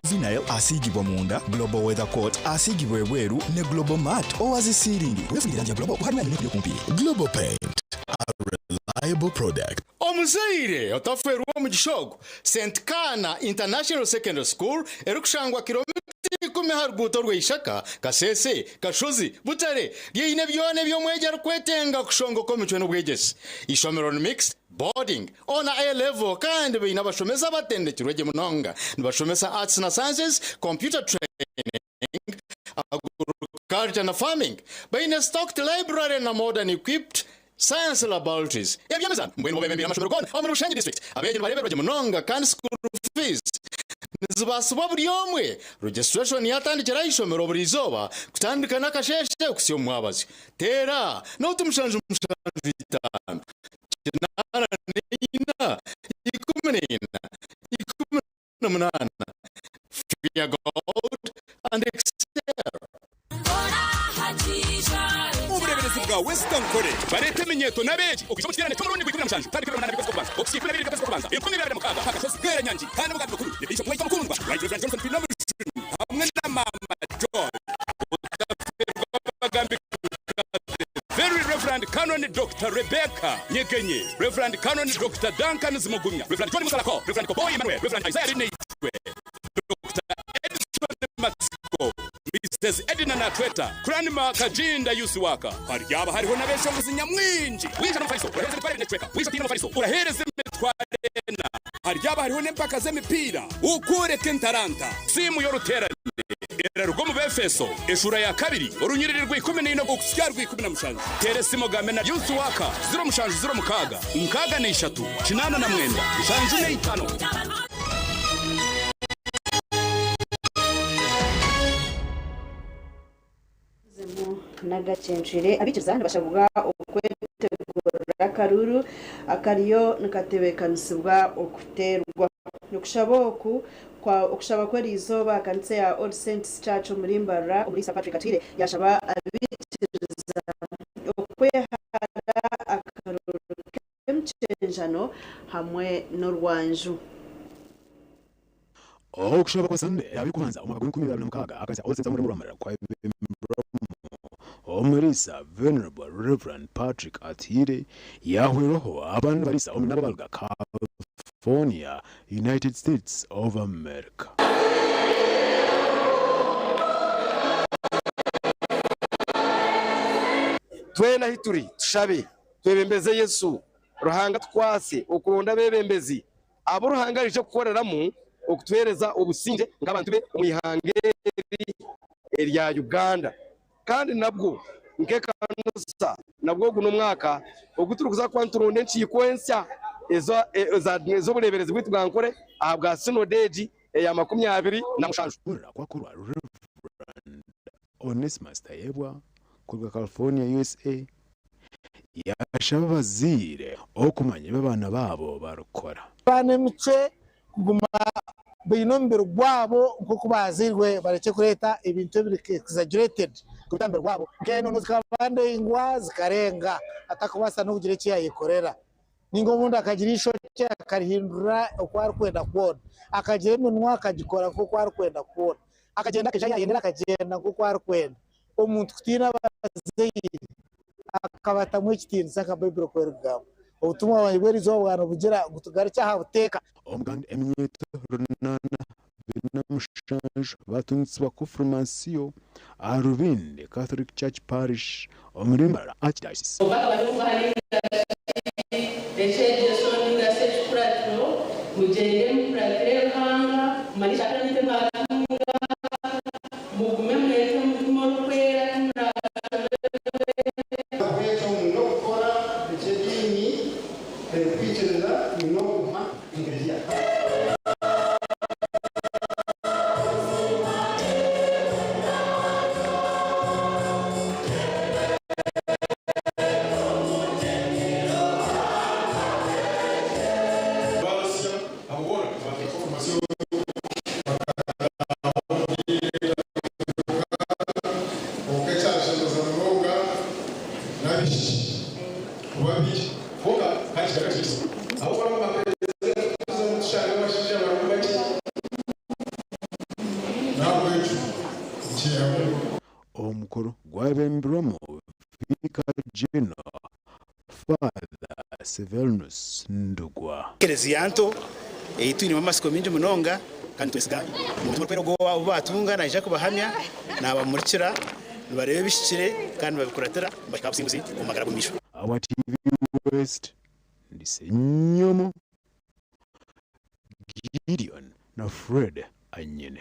vinyl asiigibwa munda, global weather coat asiigibwa ebweru ne global mat owazi sealing wefunira nja global harina ne kumpi global paint a reliable product. Omuzaire otaferwa mu gishogo St Kana International Secondary School erukushangwa kilometri 10 haruguto rw'Ishaka Kasese Kashozi Butare yeine byone byomwejya kwetenga kushongo ko micwe n'ubwegesi ishomero mixed boarding on a level kandi bina bashomeza batendekirwe munonga nibashomesa arts na sciences computer training agriculture na farming bina stocked library na modern equipped science laboratories ebyameza mbwene mubembe amashomero gone mu Rushangi district abeje bareberwa munonga kandi school fees nizibasubwa buri omwe registration yatandikira ishomero buri izoba kutandika nakasheshe kusyo mwabazi tera no tumushanje bitano kinara nina ikumenina ikumenana fear God and excel ubureberezi bwa Western Kore barete menyeto nabeji ukishobo kirane cyo murundi kwikuna mshanju kandi kirana nabiko kubanza ukisifuna bibiri kabisa kubanza ikumi bibiri mukaga hakasosi kwera nyanji kandi mugabe mukuru yisho mwita mukundwa right reverend Johnson Pinamo hamwe na mama John bagambi Very Reverend Canon Dr. Rebecca Nyekenye, Reverend Canon Dr. Duncan Zimugumya, Reverend John Musalako, Reverend Koboy Emmanuel, Reverend Isaiah Rinneitwe, Dr. Edison Matsko, Mrs. Edina Natweta, Kranima Kajinda Yusuwaka, Haryaba hariho n'abeshongozi nyamwinji, wisha n'umufariso, urahereza n'itware n'itweka, wisha tino n'umufariso, urahereza imitwarena, haryaba hariho n'empaka z'emipira, ukureke ntaranta, simu yoruterane, rugo mu Befeso eshura ya kabiri urunyiriri rw'ikumenino gusya rw'ikumenamshanje teresimo gamena yusu waka 0 mushanju 0 mukaga nkaga ne 3 kinana na mwenda mushanju ne 5 nagacenjire abikizana bashavuga okwetegura karuru akariyo nkatebekanusibwa okuterwa nukushaboku kwa okushaba kweri izoba kanise ya All Saints Church muri Mbarra muri St Patrick Atwire yashaba abitiriza okwehara akaruru kemchenjano hamwe n'urwanju okushaba kwa Sunday abikubanza umwaka w'ikumi mukaga akasa All Saints muri Mbarra kwa Omerisa Venerable Reverend Patrick Atwire yahweroho abantu barisa n'ababalga California, United States of America. Twena hituri tushabe twebembeze Yesu ruhanga twase ukunda bebembezi abo ruhangarije gukoreramo okutwereza obusinge nk'abantu be umwihangeri erya Uganda kandi nabwo nkekanusa nabwo guno mwaka oguturukuza kwanturonde nchikwensa ezo bureberezi bwitu bwankore ahabwa sinodeji ya 20 na mushanju kwa kurwa Reverend Onesimus Tayebwa kurwa California USA yashabazire okumanya babana babo barukora bane mice kuguma binombero gwabo nko kubazirwe bareke kureta ibintu biri exaggerated kubambero gwabo keno nuzikabande ingwa zikarenga atakubasa no kugira cyo yayikorera ningo umuntu akagira ishoke akarihindura ukwari kwenda kubona akagira iminwa akagikora ko kwari kwenda kubona akagenda akajya yendera akagenda ko kwari kwenda umuntu kutina bazeyiri akabata mu kitindi saka bible kwerugamo ubutumwa bayibwerizo abantu bugira gutugara cyaha buteka omuganda eminyeto runana binamushanju batunitse bakufirmasiyo arubinde Catholic Church Parish omuri Mbarara Archdiocese mugende mukuratire hanga manisha kandi mwatanga mugume mwete mutumo kwera kwikereza no kuma ingeri ya omukolo gwabemberamu vicar general Father Severus Ndugwa. Ekereziya nto twine amasiko mingi munonga kandi twesiga omuntu kwero go batunga naija kubahamya nabamurikira barebe bishikire kandi babikuratira bakabusinguzi omagara gumisho. Our TV West ndisenyomo Gideon na Fred Anyene.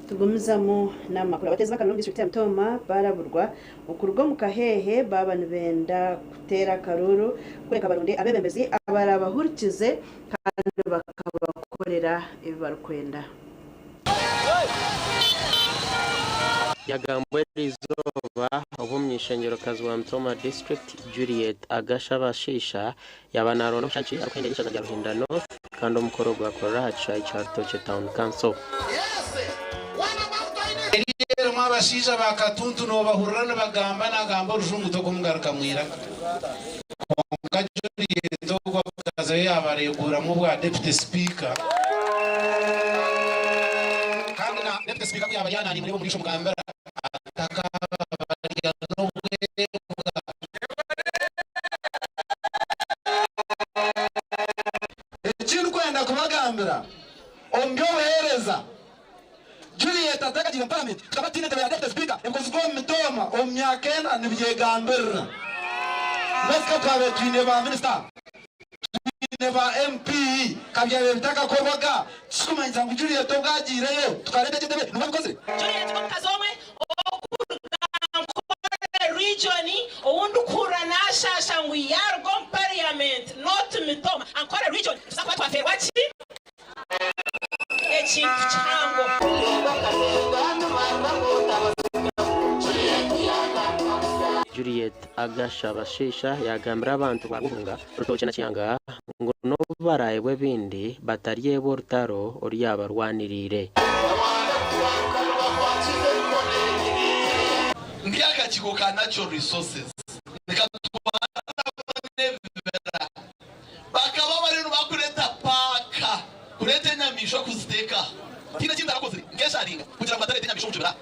Tugumizamo n'amakuru abateza bakano district ya Mtoma baraburwa ukurwo mu Kahehe babana benda kutera karuru kureka barundi abebembezi abarabahurikize kandi bakabakorera ibibarukwenda. Yagambwe rizoba obumyishengero kazi wa Mtoma district Juliet Agashabashisha yabanaro no shachi akwende ishaga rya Ruhinda North kandi umukoro gwa Koracha icyarto town council. Rero mwabashisha bakatuntu no bahurana bagamba nagamba rujungu to kumgaruka mwira. Konka Juliet ogwa kazi yabaregura mu bwa deputy speaker. Kandi na deputy speaker yabajana ni muri murisho mugambera ataka bariya no ikintu kwenda kubagambira ombyo wereza Juliet ataka jiga permit kabatine de deputy speaker emkozgo Mtoma omyakena nibyegambira baska kwabe twine ba minister twine ba MP kabyabe bitaka kobaga tukumanza ngo Juliet obwagireyo tukarebe kitebe nubakoze Juliet komukazomwe region owundi kura nashasha ngo yargo parliament not Mtoma ankora region tusakwa twaferwa ki ekintu kyango Juliet Agashabashisha yagambira abantu baguhunga rutoke na kiyanga ngo no baraye bwebindi batariye bortaro oryaba rwanirire. Ndiaka chikoka natural resources bakaba bari bakureta paka kurete nyamisho kuziteka tina kinda rakoze ngesharinga kugira ngo atarete nyamisho mujura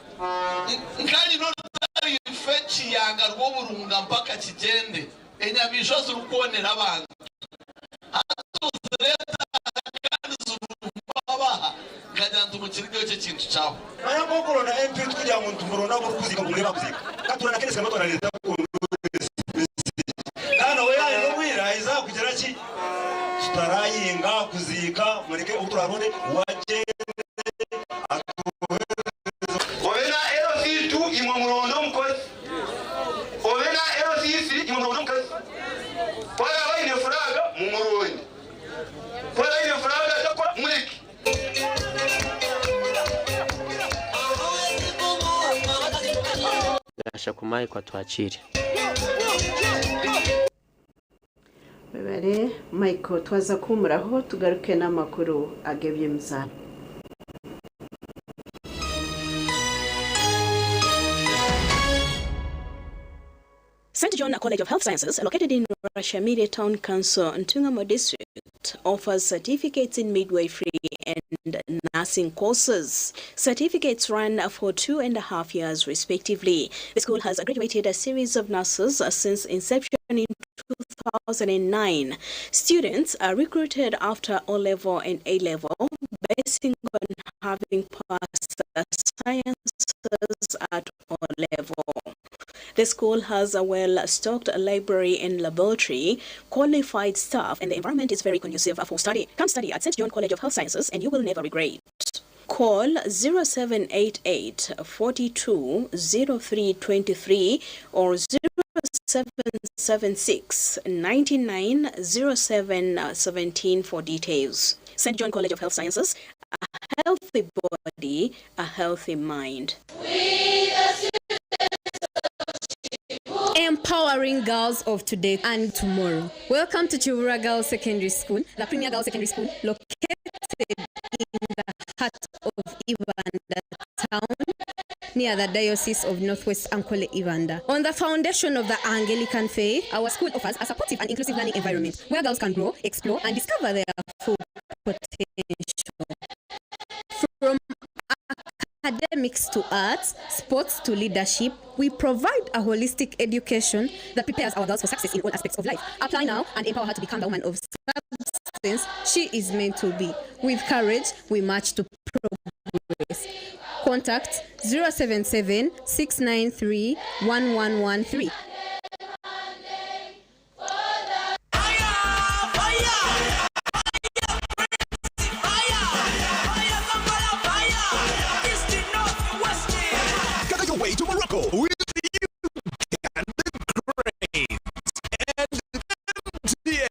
nkani no tari fechi yanga rwo burunga mpaka kigende enyamisho zurukubonera abantu hatuzereta kandi zurumbabaha ngajantu mu kiryo cyo kintu cyaho aya kokoro na MP kugira ngo tumurona ko kuzika ngo mureba kuzika katurana kenese ngo tonaleta ko nano we yayo gwira iza kugira ki tutarayinga kuzika mureke uturarone waje obena LC2 imwe murondo mukozi obena LC3 imwe murondo mukozi para baine furaga mu murundi para ine furaga yakora mureke Gasha kumai kwa twachiri. Bebere Michael twaza kumuraho tugaruke n'amakuru agebye muzana. St. John College of Health Sciences, located in Rashamire Town Council, Ntungamo District, offers certificates in midwifery and nursing courses. Certificates run for 2.5 years, respectively. The school has graduated a series of nurses since inception in 2009. Students are recruited after O-level and A-level, basing on having passed sciences at O-level. The school has a well-stocked library and laboratory, qualified staff, and the environment is very conducive for study. Come study at St. John College of Health Sciences and you will never regret. Call 0788 42 0323 or 0776 99 07 17 for details. St. John College of Health Sciences, a healthy body, a healthy mind. Empowering girls of today and tomorrow. Welcome to Chivura Girls Secondary School, the premier girls secondary school located in the heart of Ivanda town, near the Diocese of Northwest Ankole Ivanda. On the foundation of the Anglican faith, our school offers a supportive and inclusive learning environment where girls can grow, explore, and discover their full potential. From academics to arts, sports to leadership, we provide a holistic education that prepares our girls for success in all aspects of life. Apply now and empower her to become the woman of substance she is meant to be. With courage, we march to progress. Contact 077 693 1113. Gather your way to Morocco with the Uganda Cranes and MTN.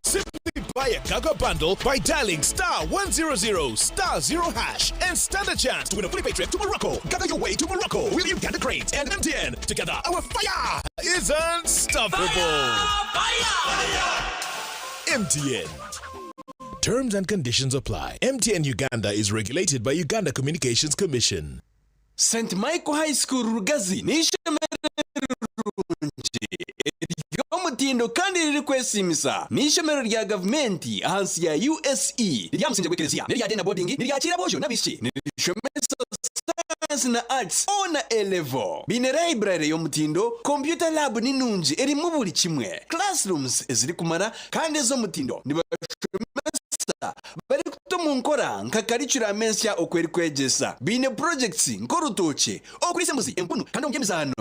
Simply buy a Gaga bundle by dialing *100 *0# and stand a chance to win a fully paid trip to Morocco. Gather your way to Morocco with Uganda Cranes and MTN. Together, our fire is unstoppable. MTN. Terms and conditions apply. MTN Uganda is regulated by Uganda Communications Commission. St. Michael High School Rugazi ry'omutindo kandi riri kwesimisa n'ishomero rya gavumenti ahansi ya USE ryamusinje gw'ekereziya n'irya dena boarding n'iryakira bojo n'abishi n'ishomesa science na arts ona A-level bine library y'omutindo computer lab n'inungi erimu buli kimwe classrooms eziri kumara kandi ez'omutindo nibashomesa bari kutomu nkora nka curriculum ensya okweri kwegesa bine projects nkorutoche okurisembuzi empunu kandi omujemizano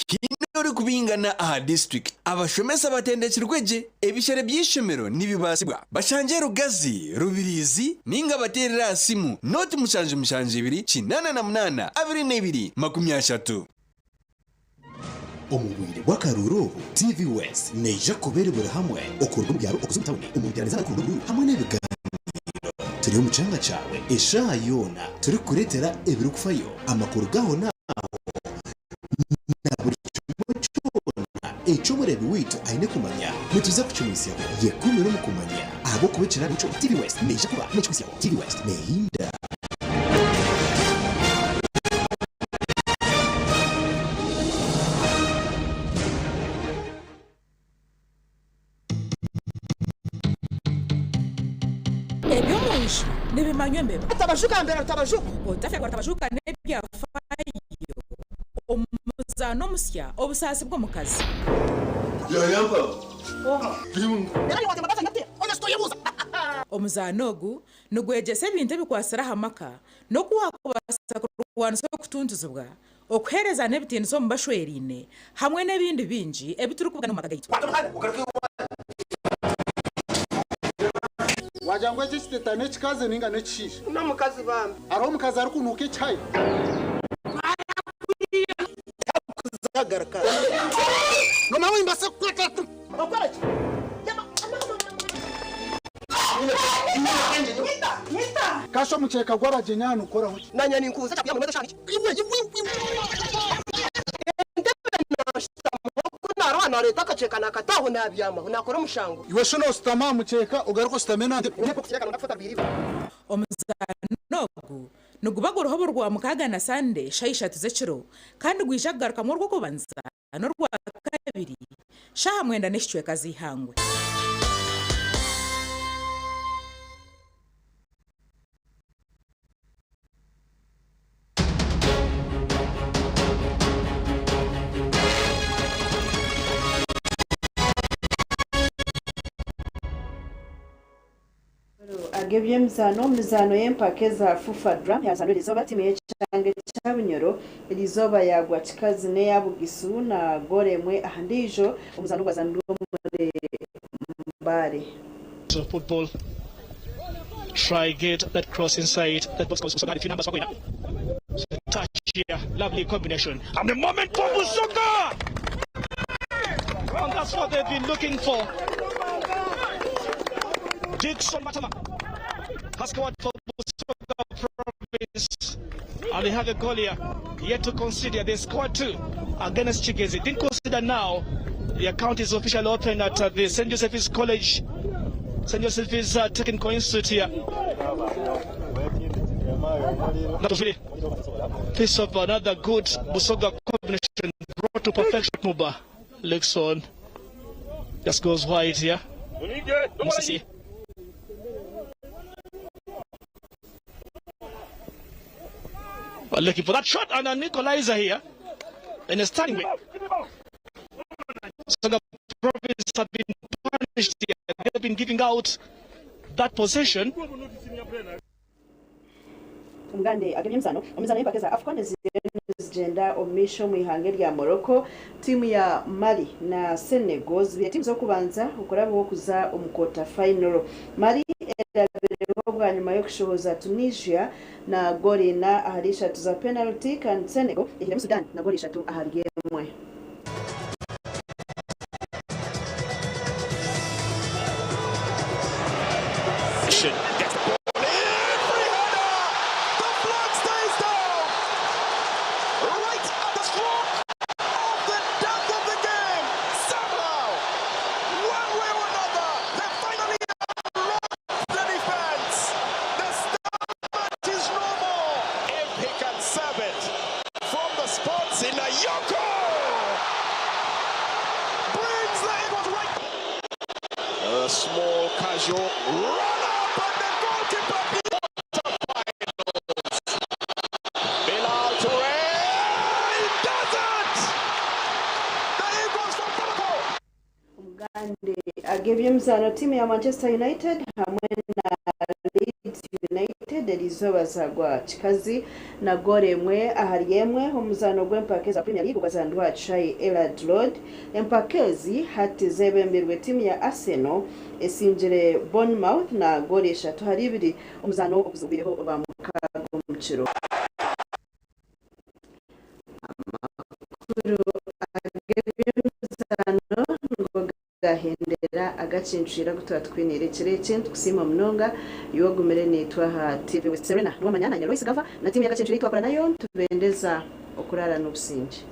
kinori kubingana aha district abashomesa batendekirweje ebishere by'ishomero nibibasibwa bashanje Rugazi Rubirizi ninga baterera simu noti mushanje ibiri kinana na munana abiri n'ibiri 30 omubwire bw'akaruro TV West neja kuberebera hamwe okurwa byaro okuzumtabone umubyaneza kururu hamwe n'ebiganiro turi umucanga cyawe esha yona turi kuretera ebirukufayo amakuru gaho na echomurebi witu aine kumanya mutuza kuchumisyaho yekumira mu kumanya abo kubekera bico TV West neje kuba nechumisyaho TV West nehinda ebyo munshi nibimanywe mbeba tabashuka mbere tabashuka utafya tabashuka nebyafayo omuzano musya obusasi bwo mukazi yayamba omuzano ogu nugwegese ebintu ebikwasira hamaka nokuwakubasa kurwanisa okutunduzibwa okuhereza n'ebitiniso mu bashwerine hamwe n'ebindi bingi ebituri kuvuga n'omumaka gaitu wajangwa iki kiteta n'ekikazi ninga n'ekishisha n'omukazi bambi ariho omukazi ari kunuuka ekyayi ngoma wimbase kukwata okwaraki kasho mukeka gw'abagenya hano ukora hoki nanya ninkuza cyangwa mu shaki na leta kacheka nakataho nabyama nakora mushango iwe shono stama mukeka ugaruko stamena nte omuzanogu nugubaga uruhobo rwa mukaga na sande shayishatu z'ekiro kandi gwishagaruka mu rwo kubanza n'urwa kabiri shaha mwenda n'eshicweka zihangwe agebye mizano y'empake za fufadra yazano lizoba timu y'echange chabunyoro lizoba yagwa chikazi ne yabugisu na goremwe ahandijo omuzano gwazanirwa muri mbare. So football try get that cross inside that was also got a few numbers for going up. So touch here, lovely combination and the moment for Busoka one, that's what they've been looking for. Dixon Matama has scored for Busoga Province. And they have a goal here, yet to consider. They scored 2 against Chigezi. Didn't consider now. The account is officially open at the St. Joseph's College. St. Joseph's Technical Institute here. Piece of another good Busoga combination brought to perfection. Muba looks on. Just goes wide here. Musisi. Looking for that shot, and an equalizer here in a standing way. Busoga Province have been punished here. They've been giving out that possession. Mugande agemyemzano omuzano y'empaka Afcon zigenda omisho mu ihanga lya Morocco. Timu ya Mali na Senegal zibye timu zo kubanza okurabo kuza omukota final. Mali erabereho bwa nyuma yo kushoboza Tunisia na goli na ahari 3 za penalty, kandi Senegal ihiremo Sudan na goli 3 ahari yemwe. A small casual run up and the goalkeeper finals. Bilal Touré, he does it! The Eagles from Monaco. Mugande agemyemzano timu ya Manchester United hamwe na Leeds United elizoba zagwa chikazi na gole emwe ahari yemwe omuzano gw'empaka za Premier League gwazandwa chai Elland Road. Empakezi hati zebembirwe timu ya Arsenal esinjire Bournemouth na gole 3 hari 2 omuzano okuzubireho ba mukago mukiro. Amakuru agemyemzano ngo gahendera Agacencwire gutwa twinirekere cyent kusima munonga yogumere nitwa ha TV West. Serena Nuwamanya Loyce Gavah na timu ya Agacencwire twakora nayo tubendeza okurara n'obusingi.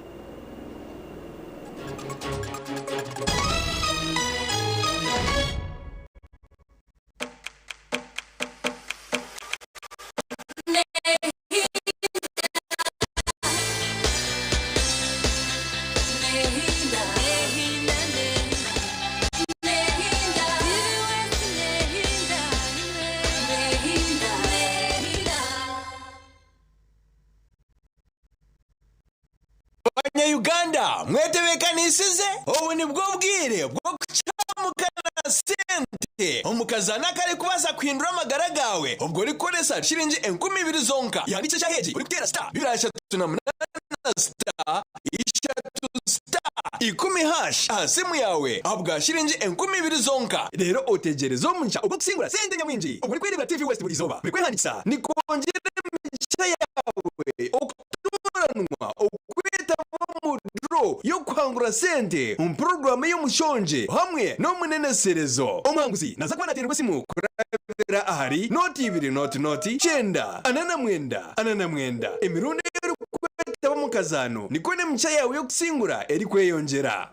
Uganda mwetebekanisize ubu ni bwo bwire bwo kucamukana sente omukazana kare kubaza kwindura amagara gawe ubwo rikoresa shilingi 20,000 zonka yanditse cyaheje uri kutera star birasha tunamuna star ishatu star 10 hash simu yawe abwa shilingi 20,000 zonka rero otegerezo muncha ubwo kusingura sente nyamwinji ubwo kwiribwa TV West buri zoba bikwehanditsa ni kongere micha yawe okuturanwa okweta draw yo kwangura sente program y'umushonje hamwe no muneneserezo omuhanguzi naza kwa naterwa simu kurabera ahari noti 2 noti chenda anana mwenda emirundi yo kweta bamukazano nikone mcha yawe yo kusingura eri kweyongera.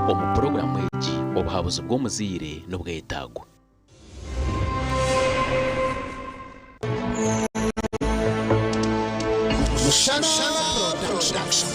Omuprogrammu egi obuhabuzi bw'omuzire n'obwetaago. Production.